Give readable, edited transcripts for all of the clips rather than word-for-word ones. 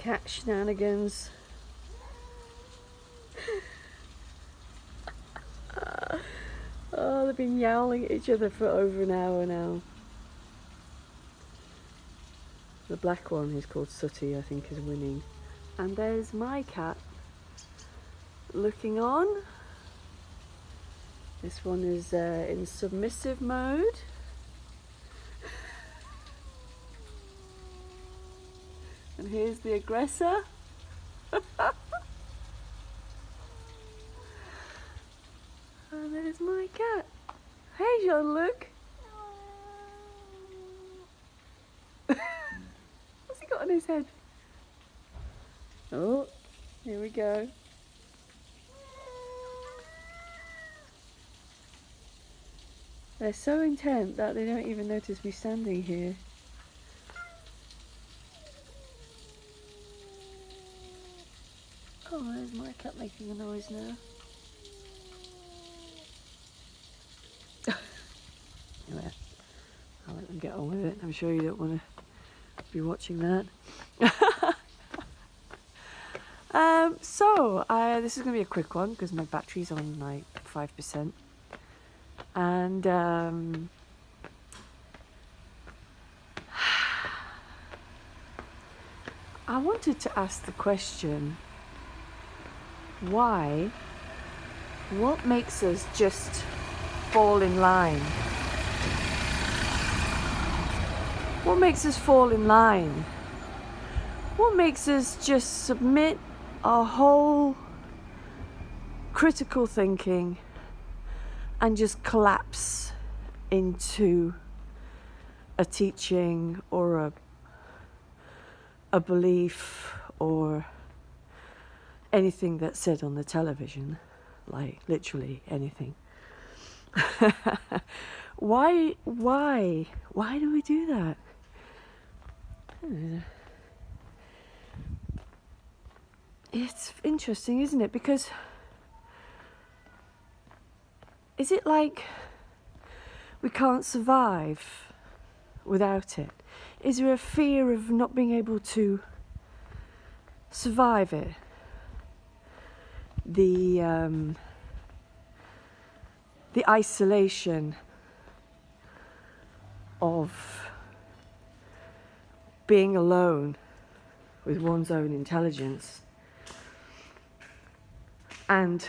cat shenanigans. Oh, they've been yowling at each other for over an hour now. The black one, who's called Sooty, I think is winning. And there's my cat looking on. This one is in submissive mode. And here's the aggressor. And there's my cat. Hey, Jean-Luc. What's he got on his head? Oh, here we go. They're so intent that they don't even notice me standing here. Oh, there's my cat making a noise now. Anyway, I'll let them get on with it. I'm sure you don't want to be watching that. This is going to be a quick one because my battery's on like 5%. And I wanted to ask the question, why? What makes us just fall in line? What makes us fall in line? What makes us just submit our whole critical thinking and just collapse into a teaching or a belief or anything that's said on the television, like literally anything? Why do we do that? It's interesting, isn't it? Because is it like we can't survive without it? Is there a fear of not being able to survive it? The isolation of being alone with one's own intelligence. And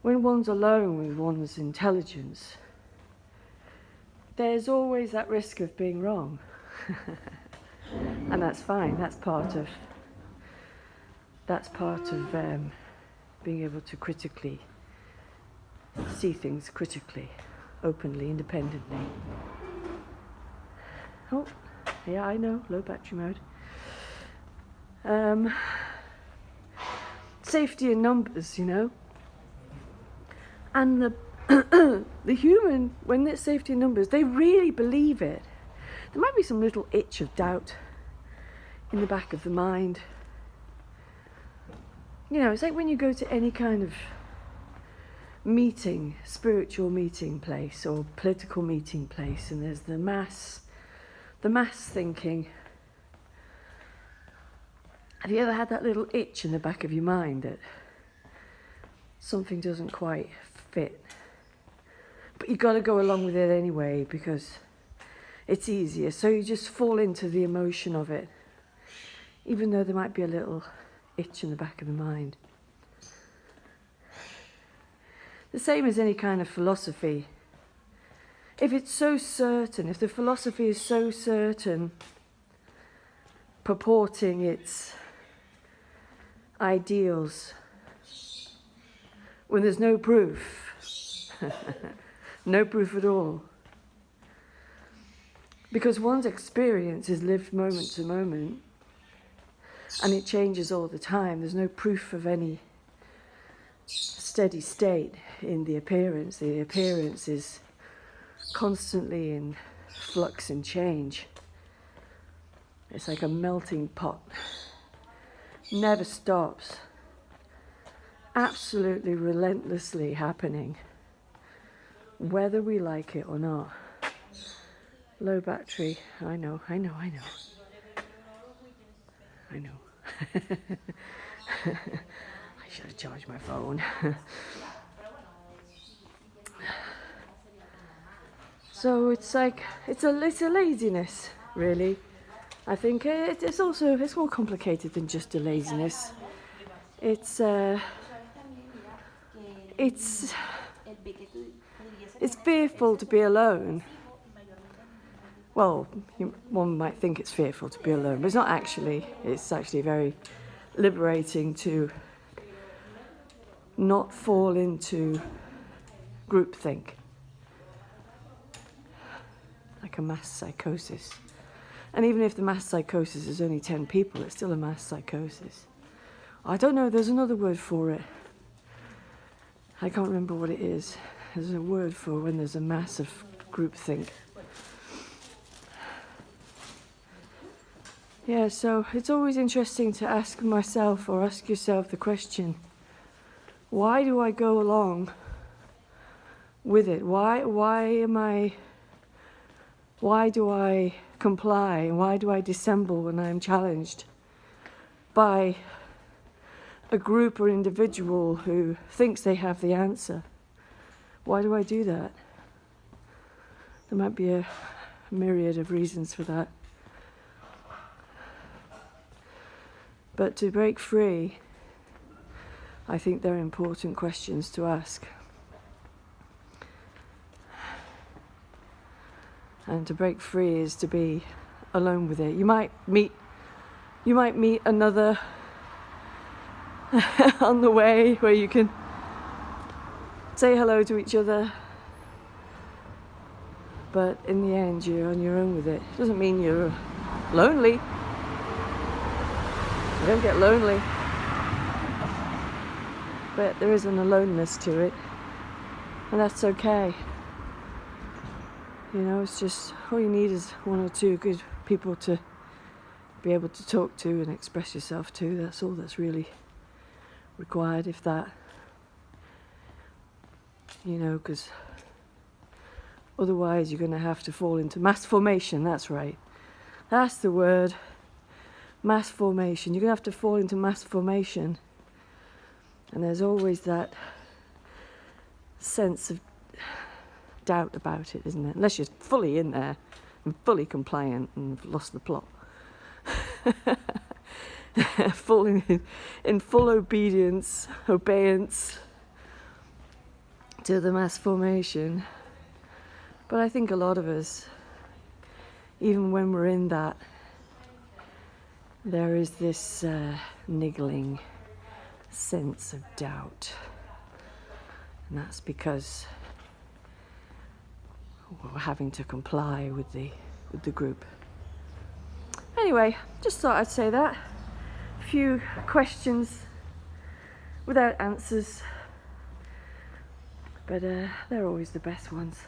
when one's alone with one's intelligence, there's always that risk of being wrong. And that's fine. That's part of being able to critically see things critically, openly, independently. Oh, yeah, I know, low battery mode. Safety in numbers, you know. And the human, when it's safety in numbers, they really believe it. There might be some little itch of doubt in the back of the mind. You know, it's like when you go to any kind of meeting, spiritual meeting place or political meeting place, and there's the mass thinking. Have you ever had that little itch in the back of your mind that something doesn't quite fit? But you've got to go along with it anyway because it's easier. So you just fall into the emotion of it, even though there might be a little itch in the back of the mind. The same as any kind of philosophy. If it's so certain, if the philosophy is so certain, purporting its ideals, when there's no proof, no proof at all, because one's experience is lived moment to moment, and it changes all the time. There's no proof of any steady state in the appearance. The appearance is constantly in flux and change. It's like a melting pot. Never stops. Absolutely relentlessly happening, whether we like it or not. Low battery, I know. I know. I should have charged my phone. So it's like, it's a laziness, really. I think it's more complicated than just a laziness. It's fearful to be alone. Well, one might think it's fearful to be alone, but it's not actually. It's actually very liberating to not fall into groupthink, like a mass psychosis. And even if the mass psychosis is only 10 people, it's still a mass psychosis. I don't know, there's another word for it. I can't remember what it is. There's a word for when there's a mass of groupthink. Yeah, so it's always interesting to ask myself or ask yourself the question, why do I go along with it? Why do I comply? Why do I dissemble when I'm challenged by a group or individual who thinks they have the answer? Why do I do that? There might be a myriad of reasons for that. But to break free, I think there are important questions to ask. And to break free is to be alone with it. You might meet another on the way where you can say hello to each other. But in the end, you're on your own with it. It doesn't mean you're lonely. You don't get lonely. But there is an aloneness to it. And that's okay. You know, it's just, all you need is one or two good people to be able to talk to and express yourself to. That's all that's really required, if that. You know, because otherwise you're going to have to fall into mass formation. That's right. That's the word. Mass formation. You're going to have to fall into mass formation. And there's always that sense of doubt about it, isn't it? Unless you're fully in there and fully compliant and have lost the plot. in full obedience to the mass formation. But I think a lot of us, even when we're in that, there is this niggling sense of doubt. And that's because we're having to comply with the group. Anyway, just thought I'd say that. A few questions without answers, but they're always the best ones.